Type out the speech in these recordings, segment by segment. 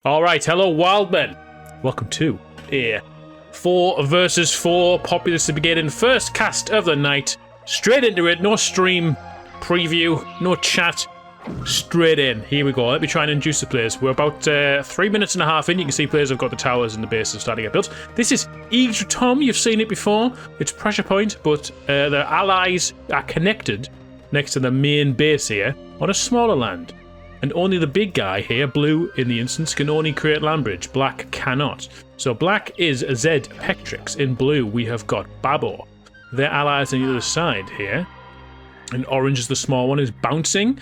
Alright, hello Wildmen. Welcome to a 4 versus 4 Populous to begin. First cast of the night. Straight into it, no stream preview, no chat. Straight in. Here we go. Let me try and induce the players. We're about 3 minutes and a half in. You can see players have got the towers and the bases starting to get built. This is Eager Tom. You've seen it before. It's Pressure Point, but their allies are connected next to the main base here on a smaller land. And only the big guy here, blue in the instance, can only create land bridge. Black cannot. So black is Zed Pectrix. In blue, we have got Babor. Their allies on the other side here. And orange is the small one, is Bouncing.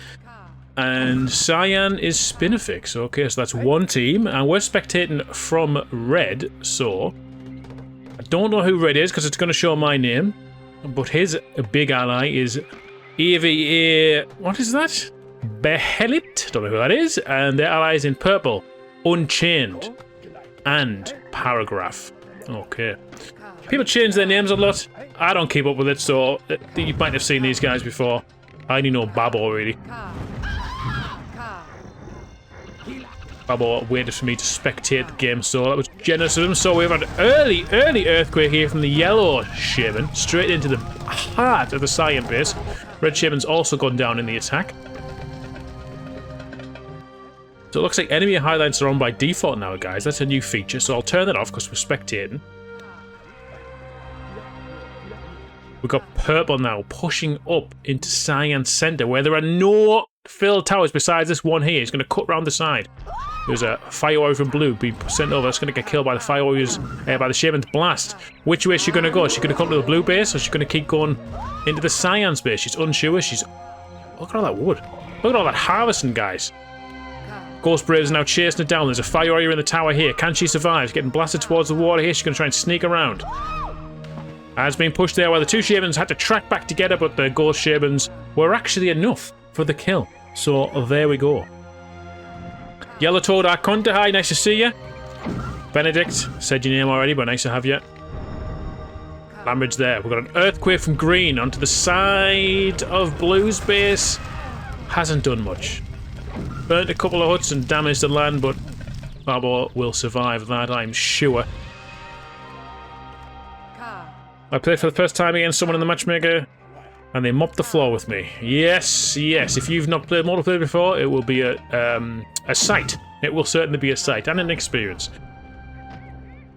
And cyan is Spinifex. Okay, so that's one team. And we're spectating from red. So I don't know who red is because it's going to show my name. But his big ally is EVA. What is that? Behelit, don't know who that is, and their allies in purple, Unchained, and Paragraph. Okay. People change their names a lot. I don't keep up with it, so you might have seen these guys before. I only know Babor, really. Babor waited for me to spectate the game, so that was generous of him. So we've had an early earthquake here from the yellow shaman, straight into the heart of the cyan base. Red shaman's also gone down in the attack. So it looks like enemy highlights are on by default now, guys. That's a new feature, so I'll turn that off because we're spectating. We've got purple now pushing up into cyan center where there are no filled towers besides this one here. It's going to cut round the side. There's a fire warrior from blue being sent over. That's going to get killed by the fire warriors, by the shaman's blast. Which way is she going to go? Is she going to come to the blue base or is she going to keep going into the cyan base? She's unsure. Look at all that wood. Look at all that harvesting, guys. Ghost Brave is now chasing it down. There's a fire warrior in the tower here. Can she survive? She's getting blasted towards the water here. She's going to try and sneak around. Has been pushed there while the two shamans had to track back together, but the ghost shamans were actually enough for the kill. So there we go. Yellow Toad Arconta, hi, nice to see you. Benedict, said your name already, but nice to have you. Lambridge there. We've got an earthquake from green onto the side of blue's base. Hasn't done much. Burnt a couple of huts and damaged the land, but Babor will survive that, I'm sure. I played for the first time against someone in the matchmaker, and they mopped the floor with me. Yes, yes. If you've not played multiplayer before, it will be a sight. It will certainly be a sight and an experience.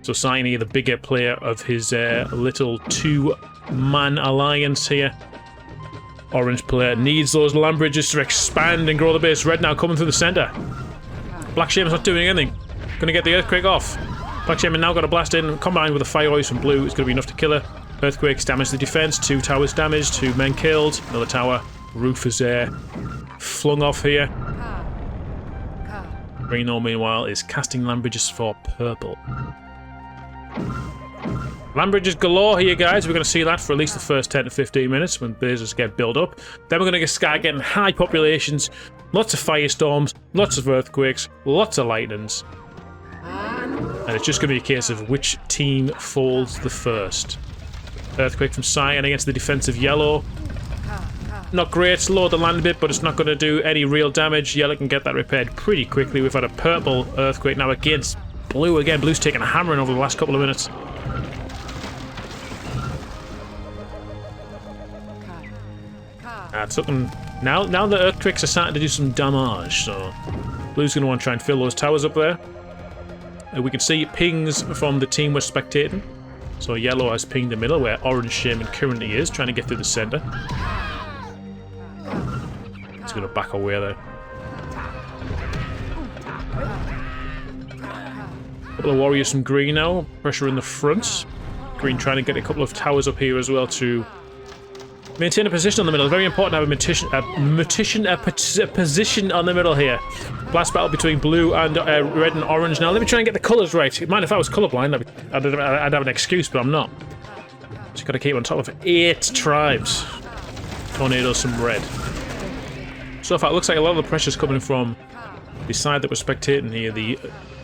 So Signy, the bigger player of his little two-man alliance here. Orange player needs those land bridges to expand and grow the base. Red now coming through the center. Black Shaman's not doing anything. Gonna get the earthquake off. Black Shaman now got a blast in, combined with the fire warriors from blue. It's gonna be enough to kill her. Earthquakes damage the defense. 2 towers damaged. 2 men killed. Another tower. Roof is flung off here. Green, though, meanwhile, is casting land bridges for purple. Land bridges galore here, guys. We're going to see that for at least the first 10 to 15 minutes when bases get built up. Then we're going to start getting high populations, lots of firestorms, lots of earthquakes, lots of lightnings. And it's just going to be a case of which team falls the first. Earthquake from cyan against the defensive yellow. Not great, slowed the land a bit, but it's not going to do any real damage. Yellow can get that repaired pretty quickly. We've had a purple earthquake now against blue again. Blue's taken a hammering over the last couple of minutes. That's looking now the earthquakes are starting to do some damage, so blue's going to want to try and fill those towers up there. We can see pings from the team we're spectating. So yellow has pinged the middle where orange shaman currently is, trying to get through the center. He's going to back away there. A couple of warriors from green now, pressure in the front. Green trying to get a couple of towers up here as well to maintain a position on the middle. Very important to have a position on the middle here. Blast battle between blue and red and orange. Now let me try and get the colours right. Mind if I was colourblind, I'd have an excuse, but I'm not. Just got to keep on top of 8 tribes. Tornadoes, some red. So far, it looks like a lot of the pressure's coming from the side that we're spectating here. The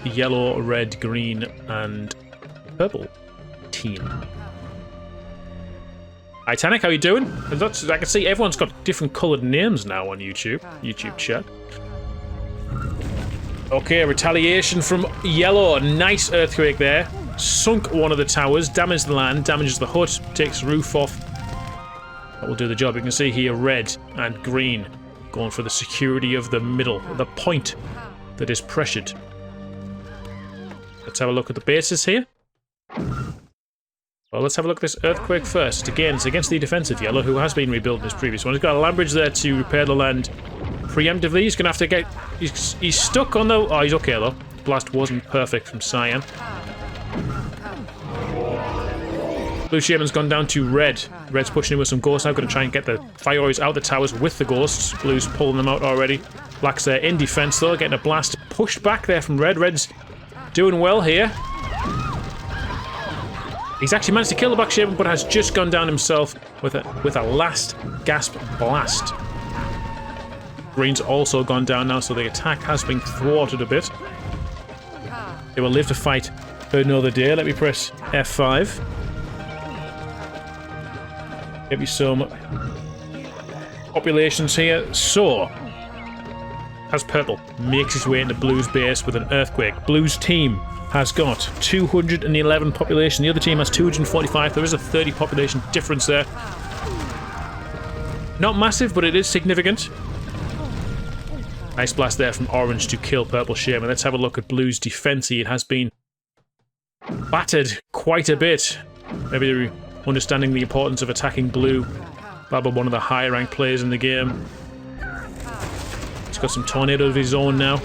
yellow, red, green, and purple team. Titanic, how you doing? I can see everyone's got different coloured names now on YouTube chat. Okay, retaliation from yellow. Nice earthquake there. Sunk one of the towers, damaged the land, damages the hut, takes the roof off. That will do the job. You can see here red and green going for the security of the middle, the point that is pressured. Let's have a look at the bases here. Well, let's have a look at this earthquake first. Again, it's against the defensive yellow, who has been rebuilt in his previous one. He's got a land bridge there to repair the land preemptively. He's going to have to get... He's stuck on the... Oh, he's okay, though. The blast wasn't perfect from Cyan. Blue Shaman's gone down to red. Red's pushing in with some ghosts now. Going to try and get the fire warriors out the towers with the ghosts. Blue's pulling them out already. Black's there in defense, though. Getting a blast pushed back there from red. Red's doing well here. He's actually managed to kill the Black Shaman, but has just gone down himself with a last gasp blast. Green's also gone down now, so the attack has been thwarted a bit. They will live to fight another day. Let me press F5. Give you some populations here. So, as purple makes his way into Blue's base with an earthquake, Blue's team has got 211 population. The other team has 245. There is a 30 population difference there. Not massive, but it is significant. Nice blast there from Orange to kill Purple Shaman. Let's have a look at Blue's defense. It has been battered quite a bit. Maybe understanding the importance of attacking Blue. Baba, one of the higher ranked players in the game. He's got some tornado of his own now.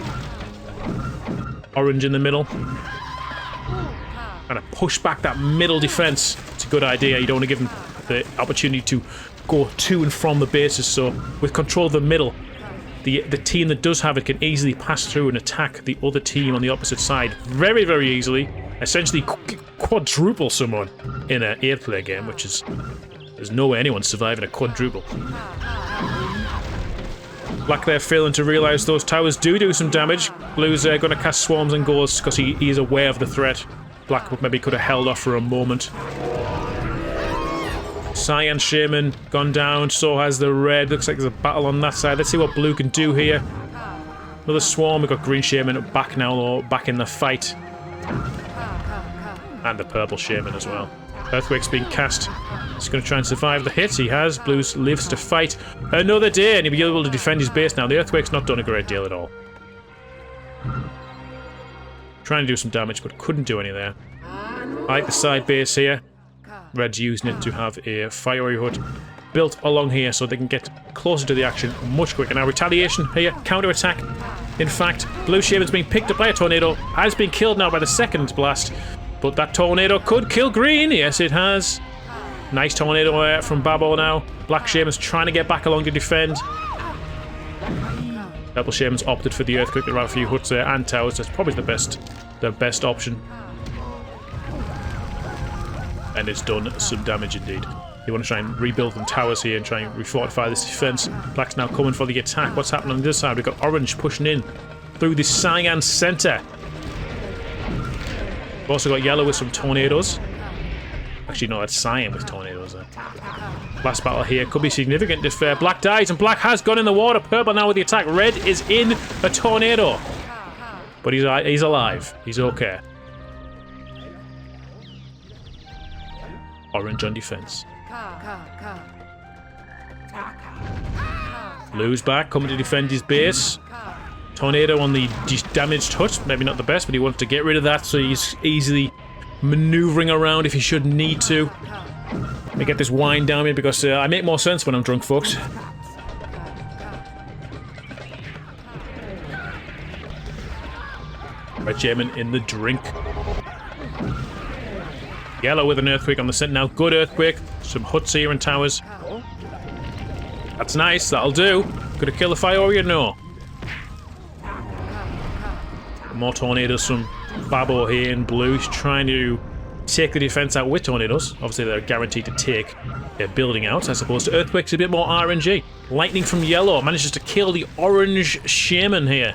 Orange in the middle. Trying to push back that middle defense. It's a good idea. You don't want to give him the opportunity to go to and from the bases. So with control of the middle, the team that does have it can easily pass through and attack the other team on the opposite side very, very easily. Essentially quadruple someone in an 8-player game, which is... There's no way anyone's surviving a quadruple. Black there failing to realise those towers do some damage. Blue's going to cast swarms and ghosts because he is aware of the threat. Black maybe could have held off for a moment. Cyan Shaman gone down, so has the red. Looks like there's a battle on that side. Let's see what Blue can do here. Another swarm. We've got Green Shaman back now, or back in the fight. And the Purple Shaman as well. Earthquake's being cast. He's going to try and survive the hit. He has. Blue lives to fight another day, and he'll be able to defend his base now. The Earthquake's not done a great deal at all. Trying to do some damage, but couldn't do any there. I like the side base here. Red's using it to have a fiery hut built along here so they can get closer to the action much quicker. Now, retaliation here, counter-attack. In fact, Blue Shaman's being picked up by a tornado, has been killed now by the second blast. But that tornado could kill Green. Yes, it has. Nice tornado from Babo now. Black Shaman's trying to get back along to defend. Purple Shaman's opted for the earthquake. There are a few huts there and towers. That's probably the best option. And it's done some damage indeed. You want to try and rebuild some towers here and try and refortify this defense. Black's now coming for the attack. What's happening on this side? We've got Orange pushing in through the Cyan center. We've also got yellow with some tornadoes. Actually, no, that's Cyan with tornadoes there. Last battle here could be significant if Black dies, and Black has gone in the water. Purple now with the attack. Red is in a tornado. But he's alive. He's okay. Orange on defense. Blue's back, coming to defend his base. Tornado on the damaged hut. Maybe not the best, but he wants to get rid of that, so he's easily maneuvering around if he should need to. Let me get this wine down here because I make more sense when I'm drunk, folks. Red Shaman in the drink. Yellow with an earthquake on the center now. Good earthquake. Some huts here and towers. That's nice. That'll do. Could have killed the fire warrior? No. More tornadoes from Babo here in blue. He's trying to take the defense out with tornadoes. Obviously, they're guaranteed to take their building out, as opposed to earthquakes, a bit more RNG. Lightning from yellow manages to kill the orange shaman here.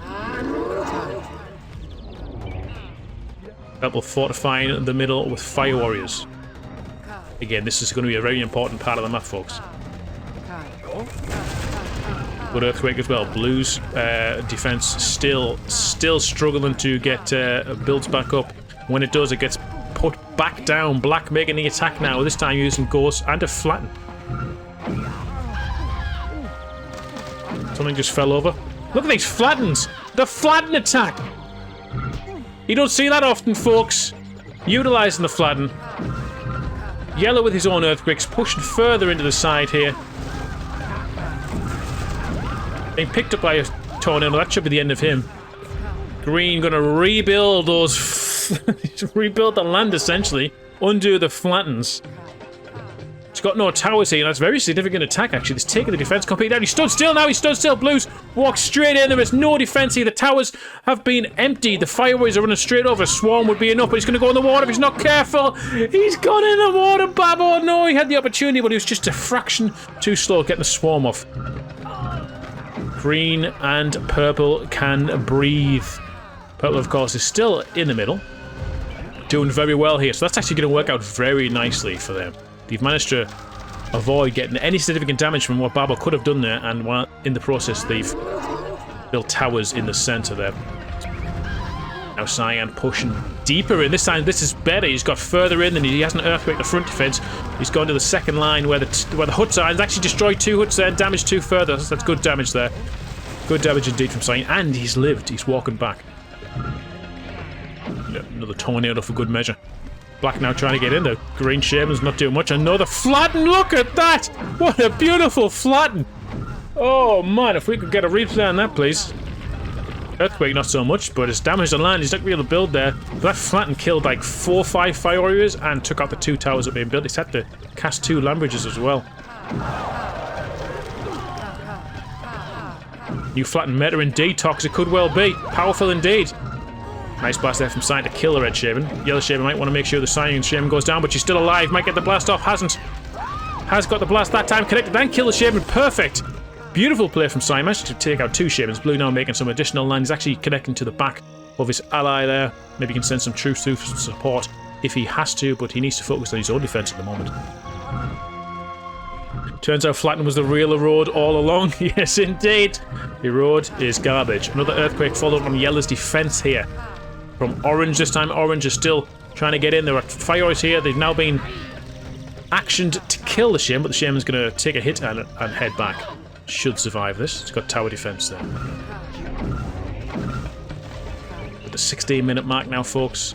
Purple fortifying the middle with fire warriors. Again, this is going to be a very important part of the map, folks. Good earthquake as well. Blues defense still struggling to get builds back up. When it does, it gets put back down. Black making the attack now, this time using Ghost and a flatten. Something just fell over. Look at these flattens! The flatten attack! You don't see that often, folks. Utilising the flatten. Yellow with his own earthquakes, pushing further into the side here. Being picked up by a tornado, that should be the end of him. Green gonna rebuild those... rebuild the land, essentially. Undo the flattens. He's got no towers here, and that's a very significant attack, actually. It's taking the defense completely down. He stood still now, he stood still. Blues walk straight in. There is no defense here. The towers have been emptied. The fireways are running straight over. Swarm would be enough, but he's going to go in the water if he's not careful. He's gone in the water, Babbo. No, he had the opportunity, but he was just a fraction too slow getting the swarm off. Green and purple can breathe. Purple, of course, is still in the middle. Doing very well here, so that's actually going to work out very nicely for them. They've managed to avoid getting any significant damage from what Babbo could have done there, and while in the process they've built towers in the centre there. Now Cyan pushing deeper in. This time this is better. He's got further in, and he hasn't earthquaked the front defence. He's gone to the second line where the huts are, and actually destroyed 2 huts there and damaged 2 further. That's good damage there. Good damage indeed from Cyan, and he's lived. He's walking back. Another tornado for good measure. Black now trying to get in there. Green Shaman's not doing much. Another flatten. Look at that! What a beautiful flatten! Oh man, if we could get a replay on that, please. Earthquake not so much, but it's damaged the land. He's not going to be able to build there. But that flatten killed like 4 or 5 fire warriors and took out the 2 towers that were being built. He's had to cast 2 land bridges as well. New flattened meta indeed. Toxic could well be. Powerful indeed. Nice blast there from Cyan to kill the red Shaman. Yellow Shaman might want to make sure the Cyan Shaman goes down, but she's still alive. Might get the blast off. Hasn't. Has got the blast that time. Connected and kill the Shaman. Perfect. Beautiful play from Cyan. Managed to take out 2 Shamans. Blue now making some additional land. He's actually connecting to the back of his ally there. Maybe he can send some troops through for some support if he has to, but he needs to focus on his own defense at the moment. Turns out Flatten was the real Erode all along. Yes, indeed. Erode is garbage. Another earthquake followed on Yellow's defense here. From Orange this time. Orange is still trying to get in. There are fires here. They've now been actioned to kill the Shaman, but the Shaman's going to take a hit and head back. Should survive this. It's got tower defense there. At the 16-minute mark now, folks.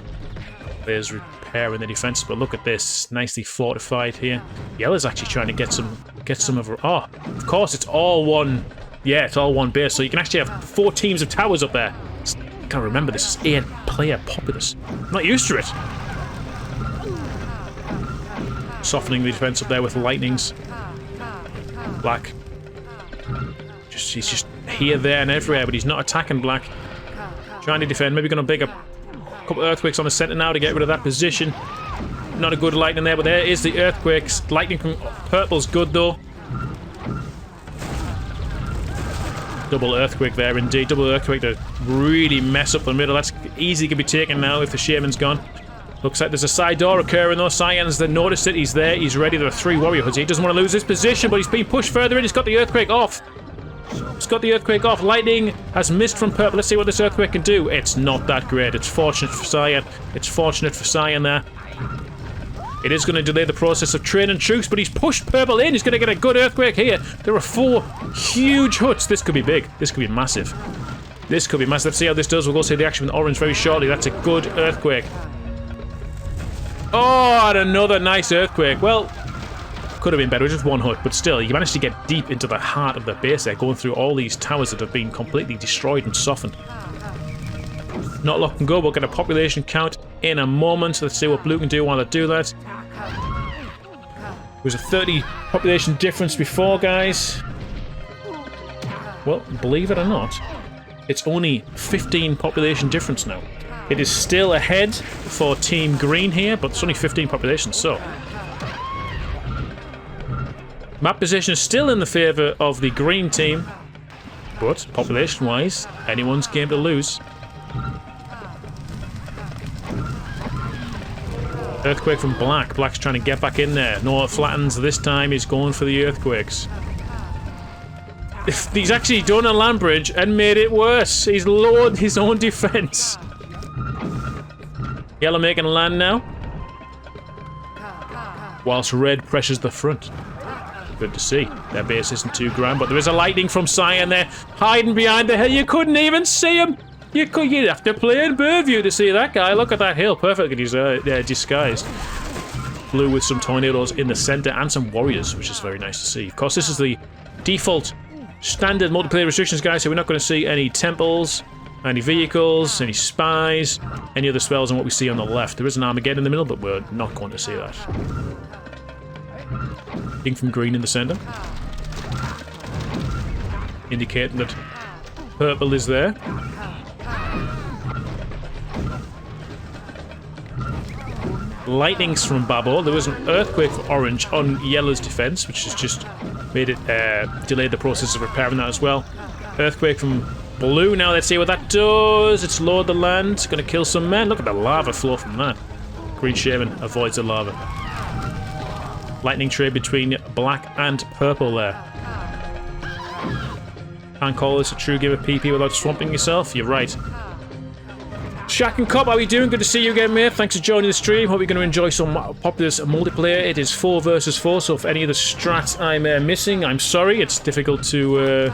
There's repairing the defense, but look at this. Nicely fortified here. Yellow's actually trying to get some of her. Oh, of course, it's all one. Yeah, it's all one base, so you can actually have 4 teams of towers up there. I can't remember, this is 8-player Populous. I'm not used to it. Softening the defense up there with lightnings. Black. He's just here, there, and everywhere, but he's not attacking Black. Trying to defend. Maybe going to big a couple of earthquakes on the center now to get rid of that position. Not a good lightning there, but there is the earthquakes. Lightning from purple's good though. Double earthquake there, indeed. Double earthquake to really mess up the middle. That's easy to be taken now if the Shaman's gone. Looks like there's a side door occurring though. Cyan's then noticed it. He's there. He's ready. There are 3 warrior hoods. He doesn't want to lose his position, but he's being pushed further in. He's got the earthquake off. He's got the earthquake off. Lightning has missed from purple. Let's see what this earthquake can do. It's not that great. It's fortunate for Cyan. It's fortunate for Cyan there. It is going to delay the process of training troops, but he's pushed purple in. He's going to get a good earthquake here. There are 4 huge huts. This could be big. This could be massive. This could be massive. Let's see how this does. We'll go see the action with orange very shortly. That's a good earthquake. Oh, and another nice earthquake. Well, could have been better with just 1 hut, but still, you managed to get deep into the heart of the base there, going through all these towers that have been completely destroyed and softened. Not lock and go. We'll get a population count in a moment. Let's see what blue can do while they do that. There was a 30 population difference before, guys. Well, believe it or not, it's only 15 population difference now. It is still ahead for Team Green here, but it's only 15 population, so... Map position is still in the favour of the green team, but population-wise, anyone's game to lose. Earthquake from Black. Black's trying to get back in there. No flattens this time. He's going for the earthquakes. He's actually done a land bridge and made it worse. He's lowered his own defense. Yellow making land now. Whilst red pressures the front. Good to see. Their base isn't too grand, but there is a lightning from Cyan there, hiding behind the hill. You couldn't even see him. You'd have to play in Burview to see that guy. Look at that hill, perfectly disguised. Blue with some tornadoes in the center and some warriors, which is very nice to see. Of course, this is the default standard multiplayer restrictions, guys, so we're not going to see any temples, any vehicles, any spies, any other spells than what we see on the left. There is an Armageddon in the middle, but we're not going to see that. Pink from green in the center, indicating that purple is there. Lightnings from Babel. There was an earthquake for orange on yellow's defense, which has just made it delayed the process of repairing that as well. Earthquake from blue. Now let's see what that does. It's lowered the land. It's going to kill some men. Look at the lava flow from that. Green Shaman avoids the lava. Lightning trade between black and purple there. Can't call this a true game of PP without swamping yourself. You're right. Shaq and Cop, how are you doing? Good to see you again, mate. Thanks for joining the stream. Hope you're going to enjoy some Populous multiplayer. It is 4 versus 4, so if any of the strats I'm missing, I'm sorry. It's difficult to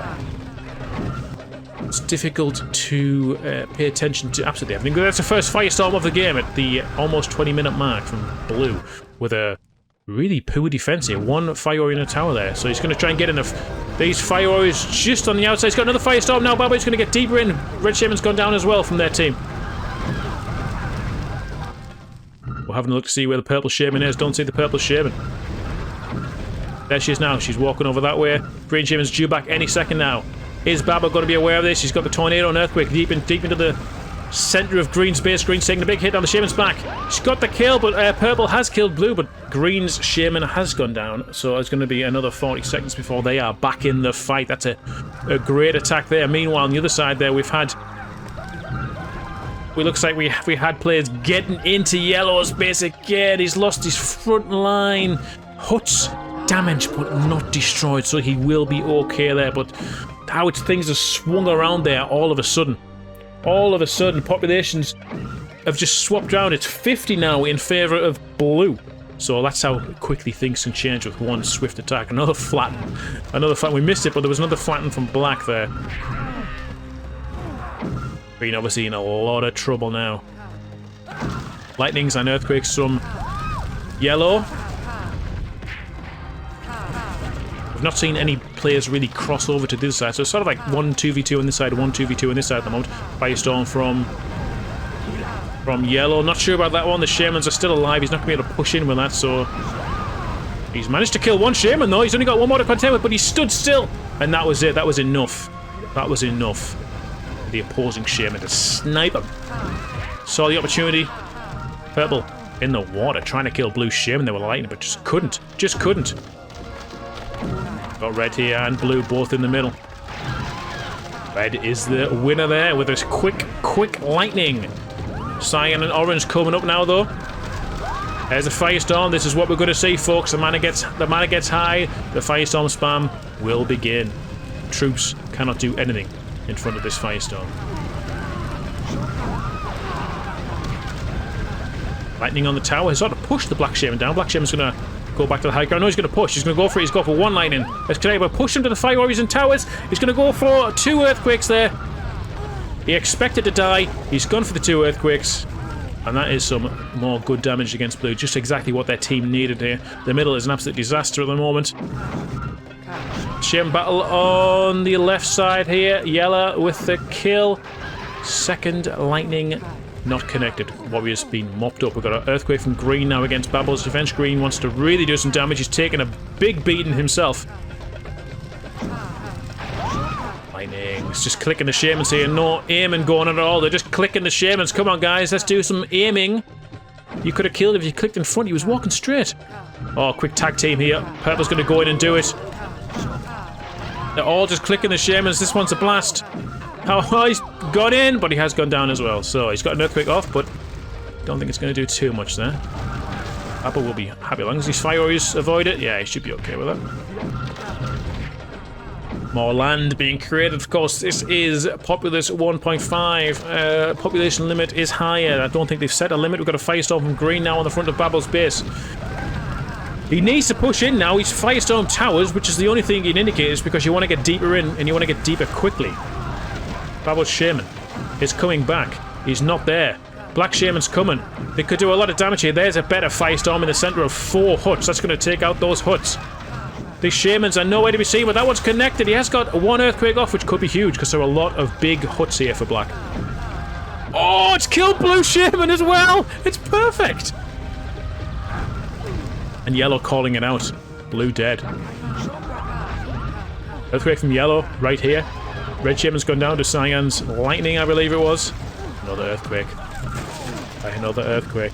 pay attention to absolutely everything. But that's the first Firestorm of the game at the almost 20-minute mark from Blue with a really poor defense here. One Fire Warrior in a tower there, so he's going to try and get enough. These Fire Warriors just on the outside. He's got another Firestorm now. Baba's going to get deeper in. Red Shaman's gone down as well from their team. We're having a look to see where the purple Shaman is. Don't see the purple Shaman. There she is now. She's walking over that way. Green Shaman's due back any second now. Is Baba going to be aware of this? She's got the tornado and earthquake deep into the center of Green's base. Green's taking a big hit on the Shaman's back. She's got the kill, but purple has killed blue, but Green's Shaman has gone down. So it's going to be another 40 seconds before they are back in the fight. That's a great attack there. Meanwhile, on the other side there, we've had... It looks like we had players getting into yellow's base again. He's lost his front line. Huts damaged but not destroyed, so he will be okay there. But how things have swung around there all of a sudden. All of a sudden, populations have just swapped around. It's 50 now in favour of blue. So that's how quickly things can change with one swift attack. Another flatten. We missed it, but there was another flatten from black there. Green obviously in a lot of trouble now. Lightnings and earthquakes from yellow. We've not seen any players really cross over to this side, so it's sort of like 1 2v2 on this side, 1 2v2 on this side at the moment. Firestorm from yellow. Not sure about that one. The Shamans are still alive. He's not going to be able to push in with that, so... He's managed to kill one Shaman though. He's only got one more to contend with, but he stood still. And that was it. That was enough. That was enough. The opposing Shaman to snipe him. Saw the opportunity. Purple in the water trying to kill blue Shaman. They were lightning, but just couldn't. Just couldn't. Got red here and blue both in the middle. Red is the winner there with this quick lightning. Cyan and orange coming up now though. There's a Firestorm. This is what we're going to see, folks. The mana gets high. The Firestorm spam will begin. Troops cannot do anything in front of this Firestorm. Lightning on the tower has sort of pushed the Black Shaman down. Black Shaman's going to go back to the high ground. No, he's going to push. He's going to go for it. He's going for one lightning. Let's push him to the Fire Warriors and towers. He's going to go for 2 earthquakes there. He expected to die. He's gone for the 2 earthquakes. And that is some more good damage against blue. Just exactly what their team needed here. The middle is an absolute disaster at the moment. Shaman battle on the left side here. Yellow with the kill. Second lightning not connected. Warriors being mopped up. We've got an earthquake from green now against Babel's defense. Green wants to really do some damage. He's taking a big beating himself. Lightning. It's just clicking the Shamans here. No aiming going at all. They're just clicking the Shamans. Come on, guys. Let's do some aiming. You could have killed him if you clicked in front. He was walking straight. Oh, quick tag team here. Purple's going to go in and do it. They're all just clicking the Shamans. This one's a blast. Oh, he's gone in, but he has gone down as well. So he's got an earthquake off, but don't think it's going to do too much there. Apple will be happy as long as these Fire Warriors avoid it. Yeah, he should be okay with that. More land being created. Of course, this is Populous 1.5. Population limit is higher. I don't think they've set a limit. We've got a Firestorm from green now on the front of Babel's base. He needs to push in now. He's Firestorm towers, which is the only thing you can indicate is because you want to get deeper in and you want to get deeper quickly. Babel's Shaman is coming back. He's not there. Black Shaman's coming. They could do a lot of damage here. There's a better Firestorm in the center of 4 huts. That's going to take out those huts. These Shamans are nowhere to be seen, but that one's connected. He has got 1 Earthquake off, which could be huge, because there are a lot of big huts here for Black. Oh, it's killed Blue Shaman as well! It's perfect! And Yellow calling it out. Blue dead. Earthquake from Yellow, right here. Red Shaman's gone down to Cyan's Lightning, I believe it was. Another Earthquake. Another Earthquake.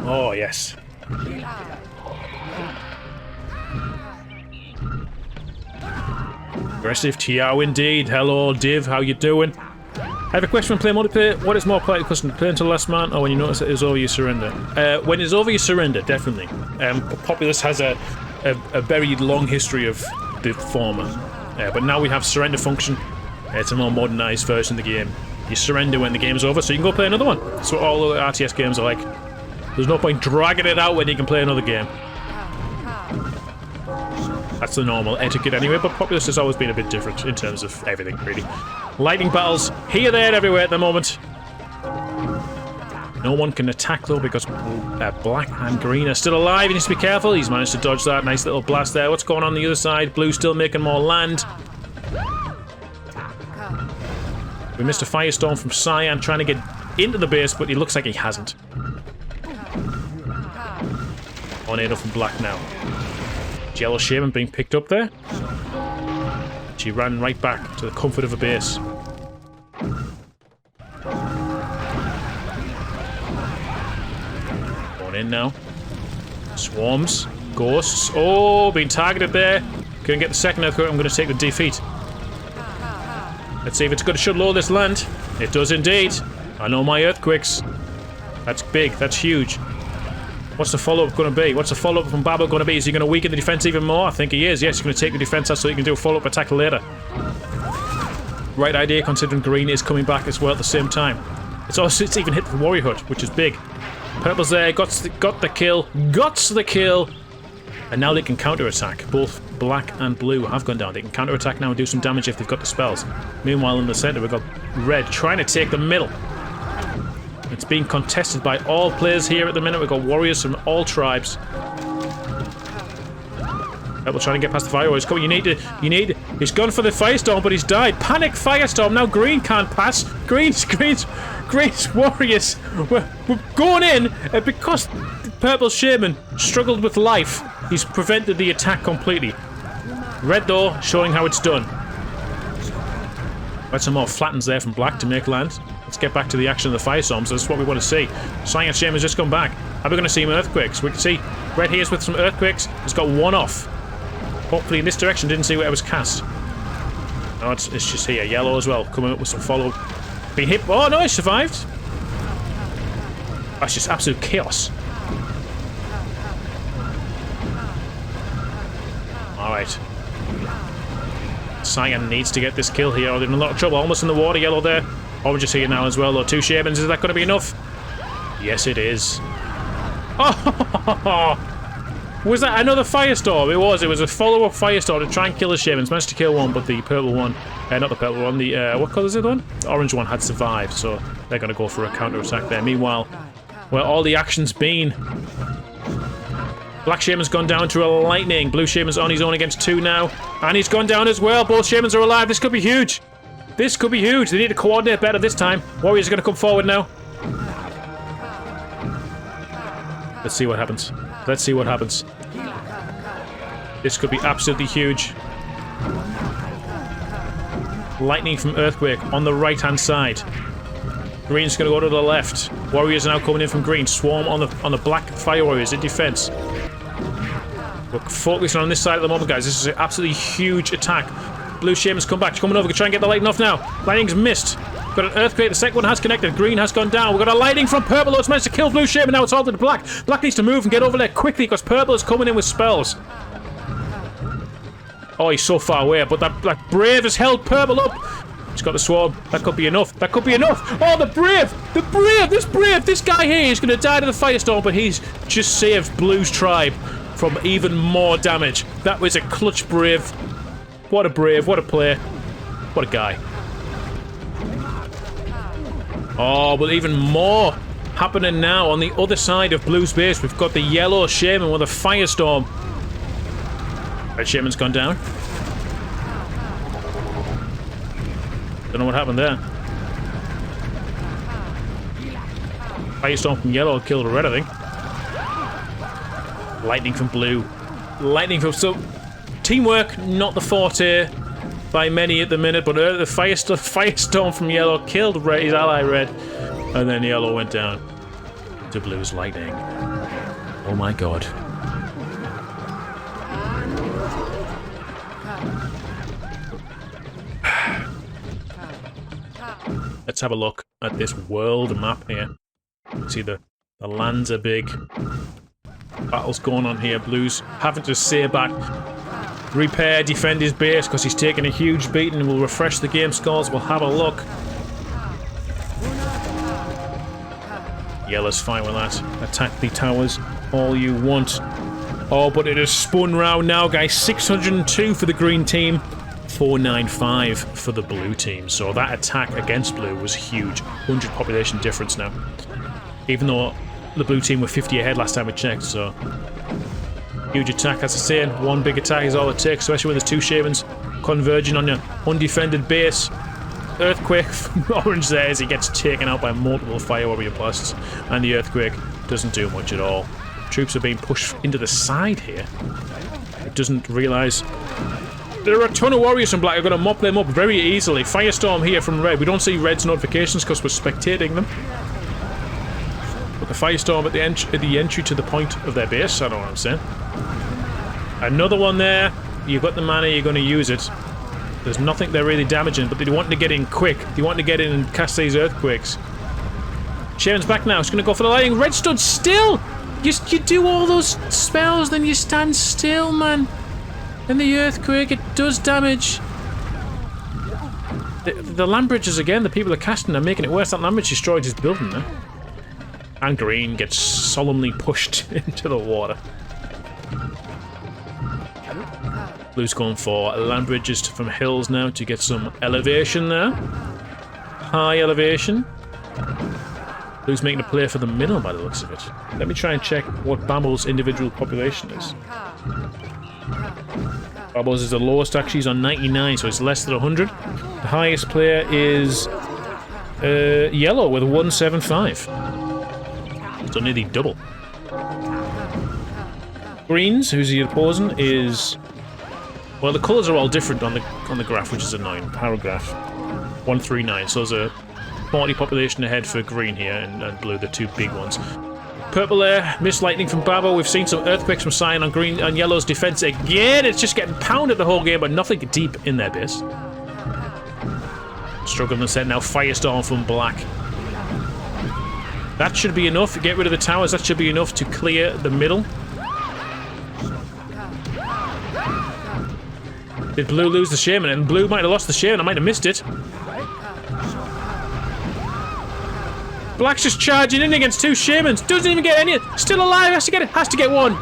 Oh, yes. Aggressive Tiao indeed. Hello, Div. How you doing? I have a question when playing multiplayer. What is more polite question? Play until the last man, or when you notice it is over, you surrender? When it's over, you surrender, definitely. Populous has a very long history of the former. But now we have surrender function. It's a more modernized version of the game. You surrender when the game's over, so you can go play another one. That's what all the RTS games are like. There's no point dragging it out when you can play another game. That's the normal etiquette anyway, but Populous has always been a bit different in terms of everything, really. Lightning battles here, there, and everywhere at the moment. No one can attack, though, because Black and Green are still alive. He needs to be careful. He's managed to dodge that. Nice little blast there. What's going on the other side? Blue still making more land. We missed a Firestorm from Cyan trying to get into the base, but he looks like he hasn't. Tornado from Black now. Yellow Shaman being picked up there. She ran right back to the comfort of a base. Going in now. Swarms. Ghosts. Oh, being targeted there. Couldn't get the second earthquake. I'm going to take the defeat. Let's see if it's going to shut low this land. It does indeed. I know my earthquakes. That's big. That's huge. What's the follow-up going to be? What's the follow-up from Babel going to be? Is he going to weaken the defense even more? I think he is. Yes, he's going to take the defense out so he can do a follow-up attack later. Right idea, considering Green is coming back as well at the same time. It's even hit the Warrior Hut, which is big. Purple's there, got the kill. Got the kill! And now they can counter-attack. Both Black and Blue have gone down. They can counter-attack now and do some damage if they've got the spells. Meanwhile, in the center, we've got Red trying to take the middle. It's being contested by all players here at the minute. We've got warriors from all tribes. Purple trying to get past the fire. He's coming. He's gone for the Firestorm, but he's died. Panic Firestorm. Now Green can't pass. Green's warriors. We're going in because Purple Shaman struggled with life. He's prevented the attack completely. Red, though, showing how it's done. Got some more flattens there from Black to make land. Let's get back to the action of the Firestorms. That's what we want to see. Cyan Shaman's just come back. Are we going to see him earthquakes? We can see Red here's with some earthquakes. He's got 1 off. Hopefully in this direction. Didn't see where it was cast. No, it's just here. Yellow as well. Coming up with some follow. Being hit. Oh no, he survived. That's just absolute chaos. Alright. Cyan needs to get this kill here. They're in a lot of trouble. Almost in the water. Yellow there. Orange is here now as well, though. 2 Shamans, is that going to be enough? Yes, it is. Oh! Was that another Firestorm? It was a follow-up Firestorm to try and kill the Shamans. Managed to kill one, but the purple one, not the purple one, the, what colour is it one? The orange one had survived, so they're going to go for a counter-attack there. Meanwhile, where all the action's been, Black Shaman's gone down to a lightning. Blue Shaman's on his own against 2 now, and he's gone down as well. Both Shamans are alive. This could be huge. This could be huge. They need to coordinate better this time. Warriors are going to come forward now. Let's see what happens. Let's see what happens. This could be absolutely huge. Lightning from Earthquake on the right-hand side. Green's going to go to the left. Warriors are now coming in from Green. Swarm on the Black Fire Warriors in defense. We're focusing on this side at the moment, guys. This is an absolutely huge attack. Blue Shaman's come back. She's coming over. Try and get the lightning off now. Lightning's missed. Got an earthquake. The second one has connected. Green has gone down. We've got a lightning from purple. It's managed to kill blue shaman. Now it's all to the black. Black needs to move and get over there quickly because purple is coming in with spells. Oh, he's so far away, but that brave has held purple up. He's got the sword. That could be enough. That could be enough. Oh, the brave! The brave! This guy here is going to die to the firestorm, but he's just saved blue's tribe from even more damage. That was a clutch brave. What a brave. What a play. What a guy. Oh, but even more happening now on the other side of blue's base. We've got the yellow shaman with a firestorm. Red shaman's gone down. Don't know what happened there. Firestorm from yellow killed red, I think. Lightning from blue. Lightning from... So, teamwork, not the forte by many at the minute, but the firestorm from yellow killed red, his ally red, and then yellow went down to blue's lightning. Oh my god. Let's have a look at this world map here. See the lands are big. Battles going on here. Blue's having to stay back, repair, defend his base because he's taking a huge beating. We'll refresh the game scores. We'll have a look. Yellow's fine with that. Attack the towers all you want. Oh, but it has spun round now, guys. 602 for the green team. 495 for the blue team. So that attack against blue was huge. 100 population difference now. Even though the blue team were 50 ahead last time we checked, so... Huge attack, as I say. One big attack is all it takes, especially when there's two shamans converging on your undefended base. Earthquake from Orange there as he gets taken out by multiple fire warrior blasts. And the earthquake doesn't do much at all. Troops are being pushed into the side here. It doesn't realise... There are a ton of warriors from black. I've got to mop them up very easily. Firestorm here from red. We don't see red's notifications because we're spectating them. But the firestorm at the entry to the point of their base. I don't know what I'm saying. Another one there. You've got the mana. You're going to use it. There's nothing they're really damaging, but they want to get in quick. They want to get in and cast these earthquakes. Sharon's back now. It's going to go for the lightning. Red stood still. You do all those spells, then you stand still, man. And the earthquake, it does damage. The land bridges again, the people are casting are making it worse. That land bridge destroyed his building there. And green gets solemnly pushed into the water. Blue's going for land bridges from hills now to get some elevation there. High elevation. Blue's making a play for the middle by the looks of it. Let me try and check what Babble's individual population is. Babble's is the lowest, actually. He's on 99, so it's less than 100. The highest player is yellow with 175. So nearly double. Greens, who's he opposing, is... Well, the colours are all different on the graph, which is annoying. Paragraph 139. So there's a 40 population ahead for green here, and blue, the two big ones. Purple there, missed lightning from Babbo. We've seen some earthquakes from Cyan on green and yellow's defense again. It's just getting pounded the whole game, but nothing deep in their base. Struggling to set now. Firestorm from black. That should be enough to get rid of the towers. That should be enough to clear the middle. Did blue lose the shaman? And blue might have lost the shaman. I might have missed it. Black's just charging in against two shamans. Doesn't even get any. Still alive. Has to get one.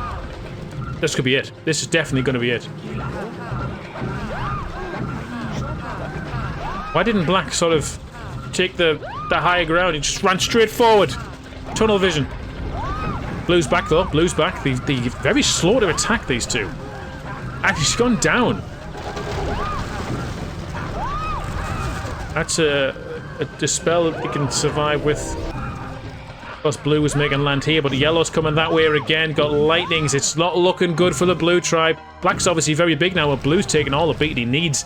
This could be it. This is definitely going to be it. Why didn't Black sort of take the higher ground? He just ran straight forward. Tunnel vision. Blue's back though. Blue's back. They're very slow to attack, these two. And he's gone down. That's a spell that he can survive with. Plus blue was making land here, but yellow's coming that way again. Got lightnings. It's not looking good for the blue tribe. Black's obviously very big now, but blue's taking all the beat. He needs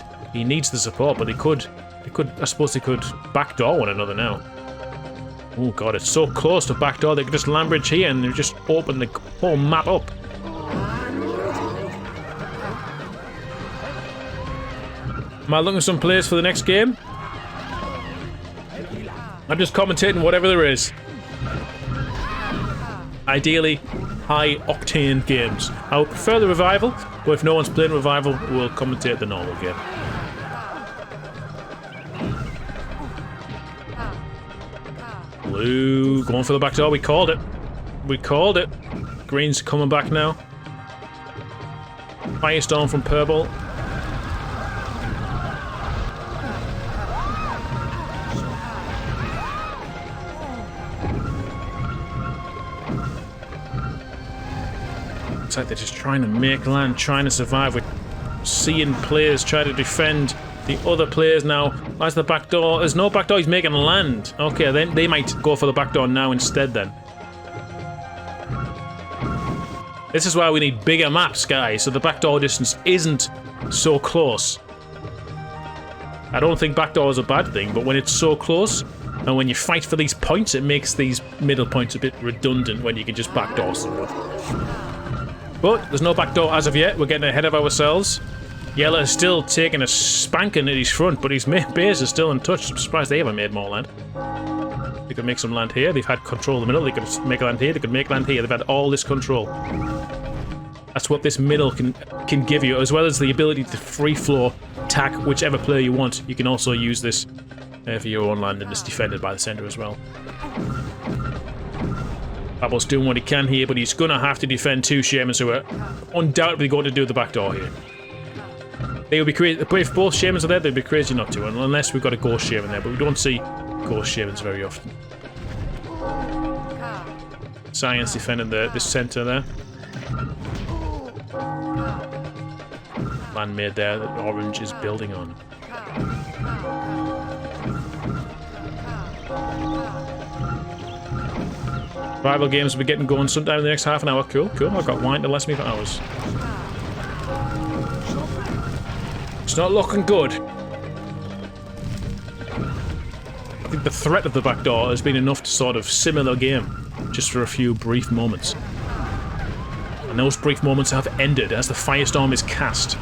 the support, but I suppose they could backdoor one another now. Oh god, it's so close to backdoor. They could just land bridge here and they just open the whole map up. Am I looking at some players for the next game? I'm just commentating whatever there is. Ideally, high-octane games. I would prefer the Revival, but if no one's playing Revival, we'll commentate the normal game. Blue going for the back door. We called it. We called it. Green's coming back now. Firestorm from purple. It's like they're just trying to make land, trying to survive. We're seeing players try to defend the other players now. Where's the back door? There's no back door, he's making land. Okay, then they might go for the back door now instead then. This is why we need bigger maps, guys, so the back door distance isn't so close. I don't think back door is a bad thing, but when it's so close, and when you fight for these points, it makes these middle points a bit redundant when you can just backdoor someone. But there's no back door as of yet. We're getting ahead of ourselves. Yellow is still taking a spanking at his front, but his base is still untouched. I'm surprised they haven't made more land. They could make some land here. They've had control of the middle. They could make land here. They could make land here. They've had all this control. That's what this middle can give you, as well as the ability to free flow attack whichever player you want. You can also use this for your own land, and it's defended by the center as well. Babo's doing what he can here, but he's going to have to defend two Shamans who are undoubtedly going to do the back door here. They would be crazy. If both Shamans are there, they'd be crazy not to, unless we've got a Ghost Shaman there, but we don't see Ghost Shamans very often. Science defending this center there. Land made there that orange is building on. Rival games will be getting going sometime in the next half an hour. Cool, cool. I've got wine to last me for hours. It's not looking good. I think the threat of the back door has been enough to sort of simmer the game, just for a few brief moments. And those brief moments have ended as the Firestorm is cast.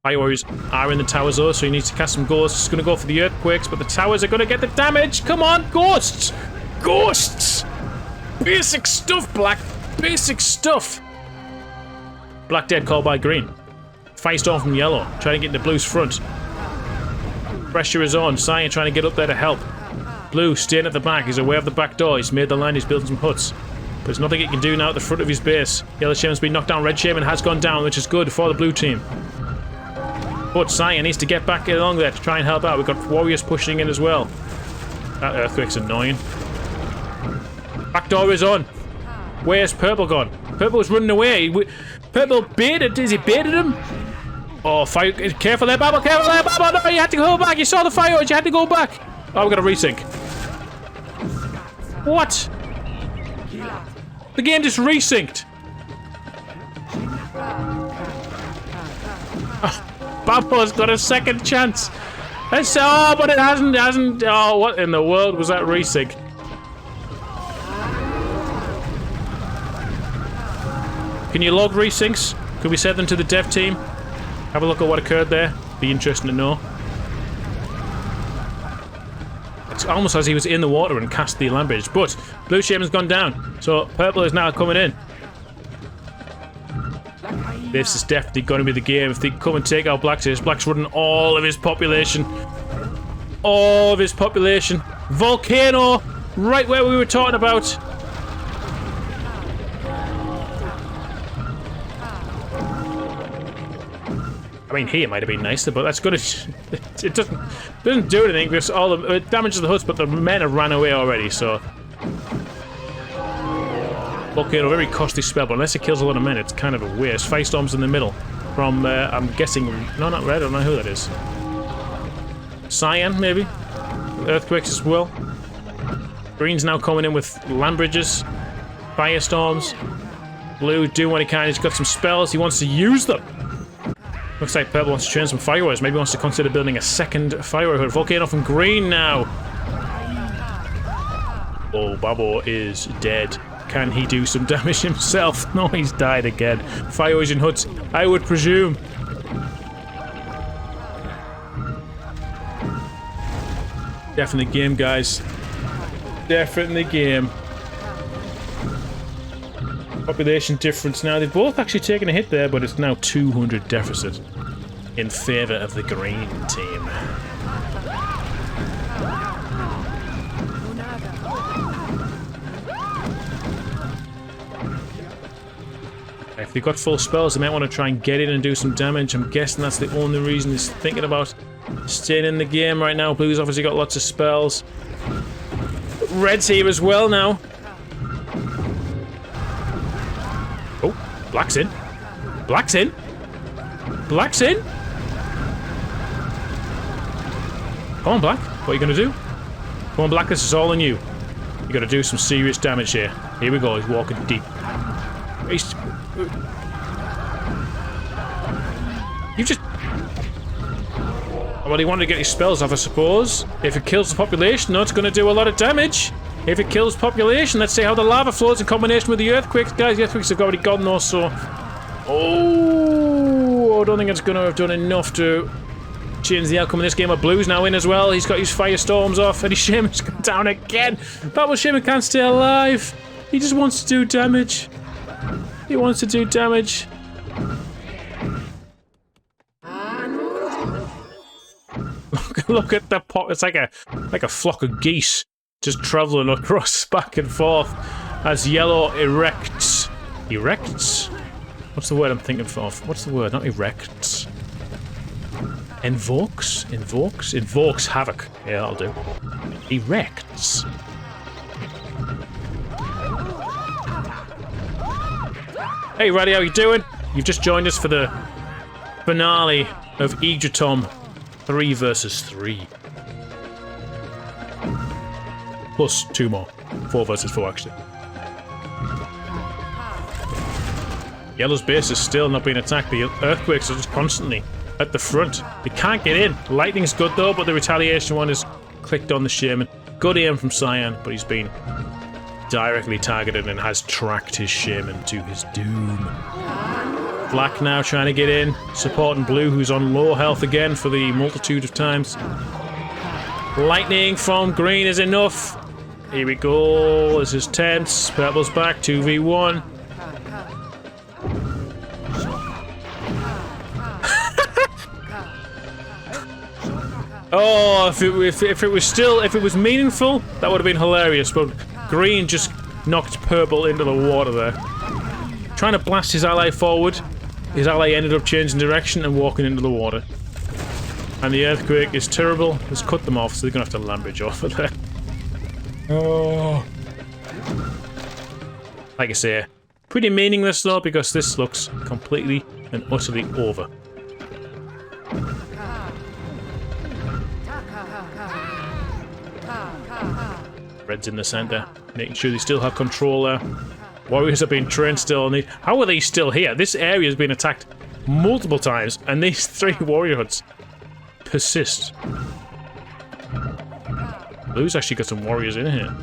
Fire Warriors are in the towers though, so he needs to cast some ghosts. He's going to go for the earthquakes, but the towers are going to get the damage. Come on, ghosts! Ghosts! Basic stuff, Black. Basic stuff. Black dead called by green. Firestorm from yellow, trying to get into blue's front. Pressure is on. Cyan trying to get up there to help. Blue staying at the back. He's aware of the back door. He's made the land. He's building some huts. But there's nothing he can do now at the front of his base. Yellow Shaman's been knocked down. Red Shaman has gone down, which is good for the blue team. But Cyan needs to get back along there to try and help out. We've got warriors pushing in as well. That earthquake's annoying. Back door is on. Where's Purple gone? Purple's running away. Purple baited. Is he baited him? Oh, fire. Careful there, Babble. Careful there, Babble. No, you had to go back. You saw the fire. You had to go back. Oh, we got a resync. What? The game just resynced. Oh, Babble's got a second chance. Oh, but it hasn't. Oh, what in the world was that resync? Can you log resyncs? Could we send them to the dev team? Have a look at what occurred there. Be interesting to know. It's almost as he was in the water and cast the land bridge. But Blue Shaman's gone down. So Purple is now coming in. This is definitely going to be the game. If they come and take out Black's, Black's running all of his population. All of his population. Volcano! Right where we were talking about. I mean, here might have been nicer, but that's good. It doesn't do anything because all the it damages the huts, but the men have ran away already. So, Volcano, very costly spell, but unless it kills a lot of men, it's kind of a waste. Firestorm's in the middle. From I'm guessing, no, not red. I don't know who that is. Cyan, maybe. Earthquakes as well. Green's now coming in with land bridges, firestorms. Blue doing what he can. He's got some spells. He wants to use them. Looks like Purple wants to train some fireworks. Maybe wants to consider building a second firework. Volcano from green now. Oh, Babbo is dead. Can he do some damage himself? No, he's died again. Fireworks in huts, I would presume. Definitely game, guys. Definitely game. Population difference now. They've both actually taken a hit there, but it's now 200 deficit in favor of the green team. If they've got full spells, they might want to try and get in and do some damage. I'm guessing that's the only reason he's thinking about staying in the game right now. Blue's obviously got lots of spells. Red's here as well now. Oh, Black's in. Black's in. Black's in. Come on, Black. What are you going to do? Come on, Black. This is all on you. You got to do some serious damage here. Here we go. He's walking deep. He's... You just... Well, he wanted to get his spells off, I suppose. If it kills the population, though, it's going to do a lot of damage. If it kills population, let's see how the lava flows in combination with the earthquakes. Guys, the earthquakes have already gone, though, so... Oh, I don't think it's going to have done enough to change the outcome of this game. Blue's now in as well. He's got his Firestorms off, and his Shaman's gone down again. Battle Shaman can't stay alive. He just wants to do damage. He wants to do damage. Look at the pot. It's like a flock of geese just traveling across back and forth as yellow erects. Erects? What's the word I'm thinking of? What's the word? Not erects. Invokes? Invokes? Invokes havoc. Yeah, that'll do. Erects. Hey, Raddy, how you doing? You've just joined us for the finale of Egertom 3 versus 3. Plus 2 more. 4 versus 4, actually. Yellow's base is still not being attacked. The earthquakes are just constantly at the front. They can't get in. Lightning's good, though, but the retaliation one is clicked on the Shaman. Good aim from Cyan, but he's been directly targeted and has tracked his Shaman to his doom. Black now trying to get in, supporting Blue, who's on low health again for the multitude of times. Lightning from Green is enough. Here we go. This is tense. Purple's back. 2v1. Oh, if it was meaningful, that would have been hilarious. But Green just knocked Purple into the water there. Trying to blast his ally forward. His ally ended up changing direction and walking into the water. And the earthquake is terrible. It's cut them off, so they're going to have to land bridge over there. Oh. Like I say, pretty meaningless though, because this looks completely and utterly over. Red's in the center, making sure they still have control there. Warriors are being trained still, and how are they still here? This area has been attacked multiple times, and these 3 warrior huts persist. Blue's actually got some warriors in here.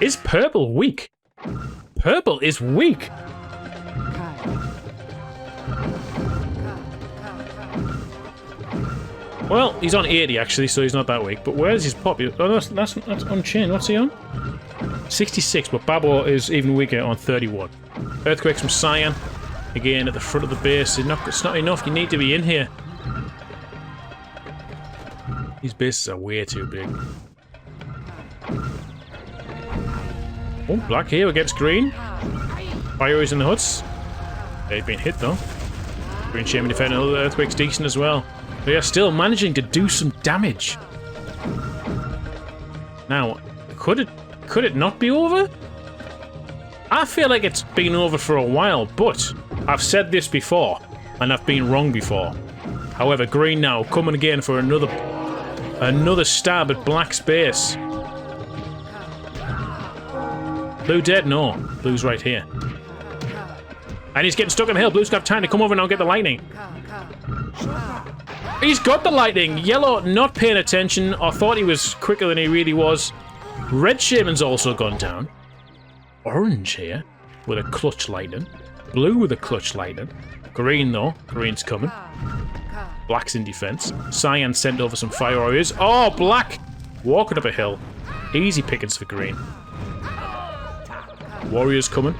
Is Purple weak? Purple is weak! Well, he's on 80 actually, so he's not that weak. But where's his popular? Oh, that's Unchained. What's he on? 66, but Babo is even weaker on 31. Earthquakes from Cyan. Again, at the front of the base. It's not enough. You need to be in here. These bases are way too big. Oh, Black here against Green. Fire is in the huts. They've been hit though. Green Shaman defending other earthquakes decent as well. They are still managing to do some damage. Now, could it not be over? I feel like it's been over for a while, but I've said this before, and I've been wrong before. However, Green now coming again for another stab at Black's base. Blue dead? No. Blue's right here. And he's getting stuck on the hill. Blue's got time to come over now and get the lightning. He's got the lightning. Yellow not paying attention, or thought he was quicker than he really was. Red Shaman's also gone down. Orange here with a clutch lightning. Blue with a clutch lightning. Green though. Green's coming. Black's in defense. Cyan sent over some fire warriors. Oh, Black! Walking up a hill. Easy pickings for green. Warriors coming.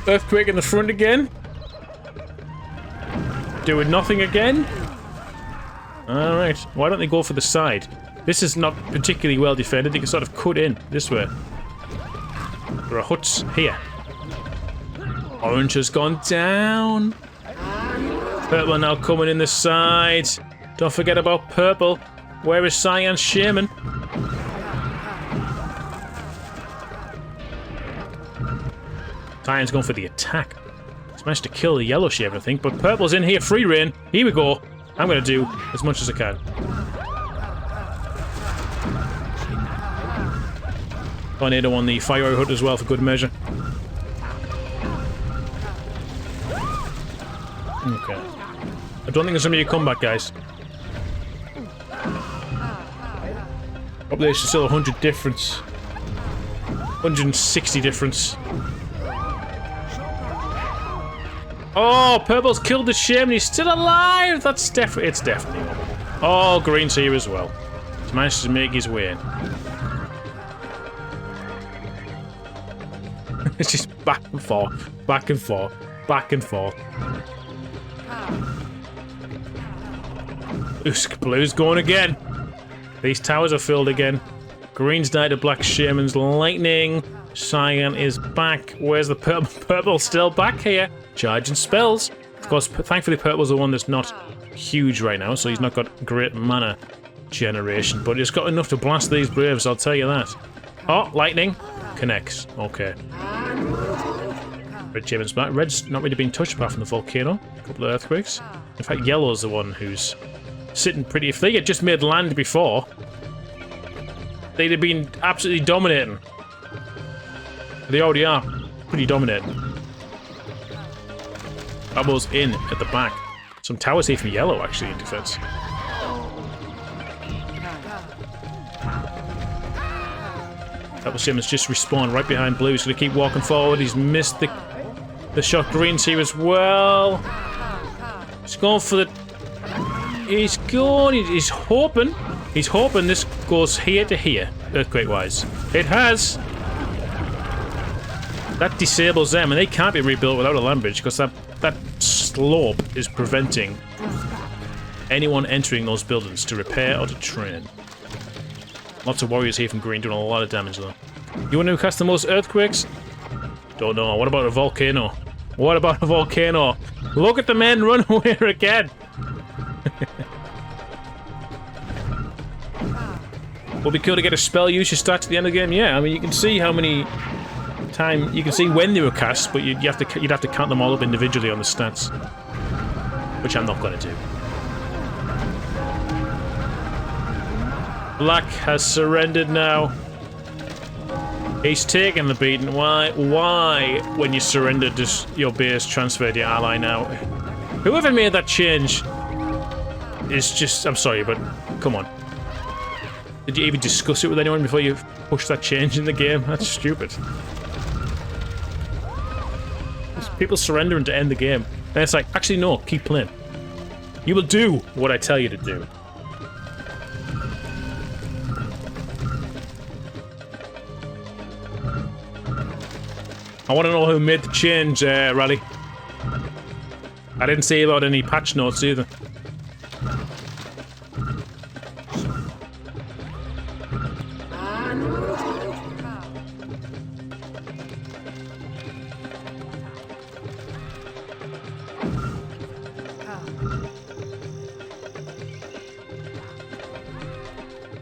Earthquake in the front again. Doing nothing again. Alright. Why don't they go for the side? This is not particularly well defended. They can sort of cut in this way. There are huts here. Orange has gone down. Purple now coming in the side. Don't forget about purple. Where is Cyan's Shaman? Cyan's going for the attack. He's managed to kill the yellow Shaman, I think, but purple's in here. Free reign. Here we go. I'm going to do as much as I can. Tornado on the fire hut as well for good measure. Okay. I don't think there's going to be a comeback, guys. Population still 100 difference. 160 difference. Oh, purple's killed the Shaman. He's still alive. That's definitely. It's definitely over. Oh, green's here as well. He's managed to make his way in. It's just back and forth, back and forth, back and forth. Blue's going again. These towers are filled again. Green's died to Black Shaman's lightning. Cyan is back. Where's the purple? Purple's still back here. Charging spells. Of course, thankfully purple's the one that's not huge right now, so he's not got great mana generation, but he's got enough to blast these braves, I'll tell you that. Oh, lightning. Connects. Okay. Red Shaman's back. Red's not really been touched apart from the volcano. A couple of earthquakes. In fact, yellow's the one who's sitting pretty. If they had just made land before, they'd have been absolutely dominating. They already are pretty dominating. Bubbles in at the back. Some towers here from yellow actually in defense. Purple Shaman's just respawned right behind blue. He's going to keep walking forward. He's missed the shot. Green's here as well. He's going for the... He's going... He's hoping. He's hoping this goes here to here, earthquake-wise. It has. That disables them, and they can't be rebuilt without a land bridge, because that slope is preventing anyone entering those buildings to repair or to train. Lots of warriors here from green doing a lot of damage, though. You want to cast the most earthquakes? Don't know. What about a volcano? What about a volcano? Look at the men run away again! Would be cool to get a spell usage start to the end of the game. Yeah, I mean, you can see how many time you can see when they were cast, but you'd have to count them all up individually on the stats, which I'm not going to do. Black has surrendered now. He's taking the beating. Why, when you surrender, does your base transfer to your ally now? Whoever made that change is just... I'm sorry, but come on. Did you even discuss it with anyone before you pushed that change in the game? That's stupid. It's people surrendering to end the game. And it's like, actually no, keep playing. You will do what I tell you to do. I want to know who made the change, Rally. I didn't see about any patch notes either.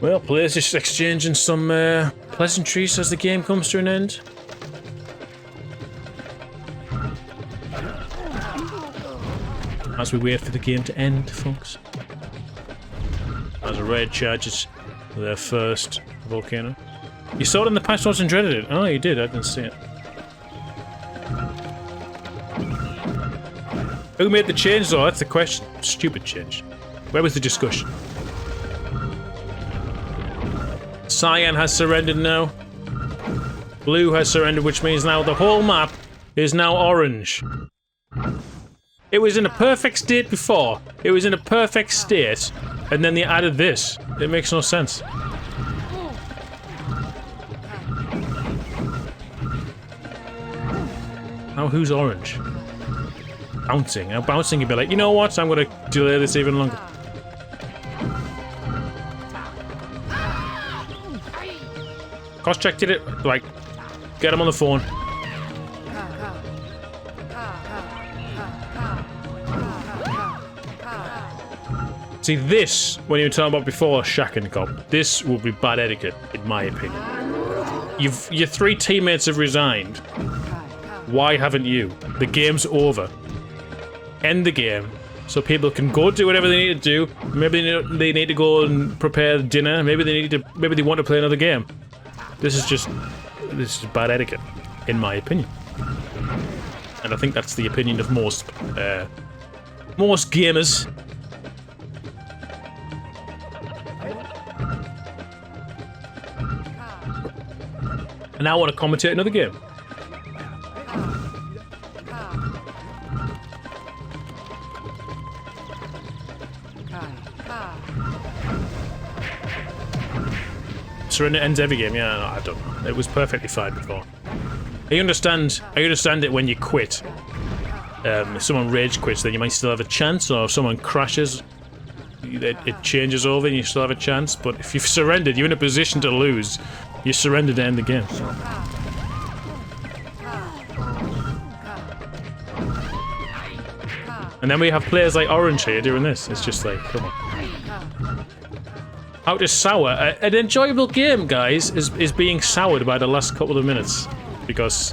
Well, players just exchanging some pleasantries as the game comes to an end. As we wait for the game to end, folks. As a red charges their first volcano. You saw it in the patch notes and dreaded it. Oh, you did. I didn't see it. Who made the change, though? That's the question. Stupid change. Where was the discussion? Cyan has surrendered now. Blue has surrendered, which means now the whole map is now orange. It was in a perfect state before. It was in a perfect state, and then they added this. It makes no sense. Now who's orange? Bouncing. Now bouncing, you'd be like, you know what? I'm gonna delay this even longer. Cost check did it. Like, get him on the phone. See, this, when you were talking about before, Shaq and Cobb, this will be bad etiquette, in my opinion. Your 3 teammates have resigned. Why haven't you? The game's over. End the game, so people can go do whatever they need to do. Maybe they need to go and prepare dinner. Maybe they want to play another game. This is bad etiquette, in my opinion. And I think that's the opinion of most gamers. And now I want to commentate another game. Surrender ends every game. Yeah, no, I don't know. It was perfectly fine before. I understand it when you quit. If someone rage quits, then you might still have a chance, or if someone crashes, it changes over and you still have a chance. But if you've surrendered, you're in a position to lose. You surrender to end the game. And then we have players like Orange here doing this. It's just like, come on. How to sour. An enjoyable game, guys, is being soured by the last couple of minutes. Because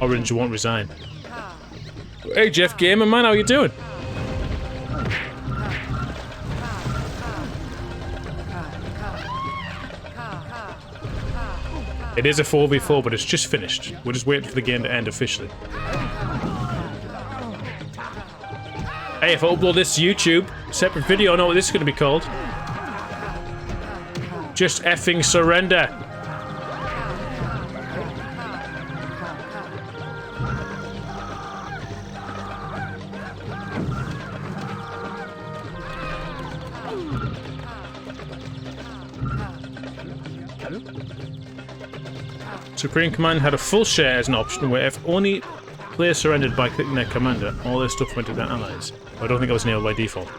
Orange won't resign. Hey, Jeff Gamer, man, how you doing? It is a 4v4, but it's just finished. We're just waiting for the game to end officially. Hey, if I upload this to YouTube, separate video, I know what this is going to be called. Just effing surrender. Supreme Command had a full share as an option where if only players surrendered by clicking their commander, all their stuff went to their allies. I don't think it was enabled by default.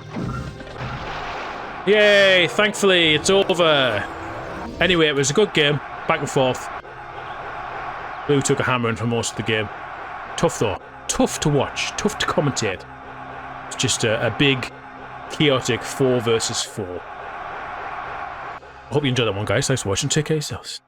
Yay! Thankfully, it's over! Anyway, it was a good game. Back and forth. Blue took a hammering for most of the game. Tough though. Tough to watch. Tough to commentate. It's just a big, chaotic 4 versus 4. I hope you enjoyed that one, guys. Thanks for watching. Take care of yourselves.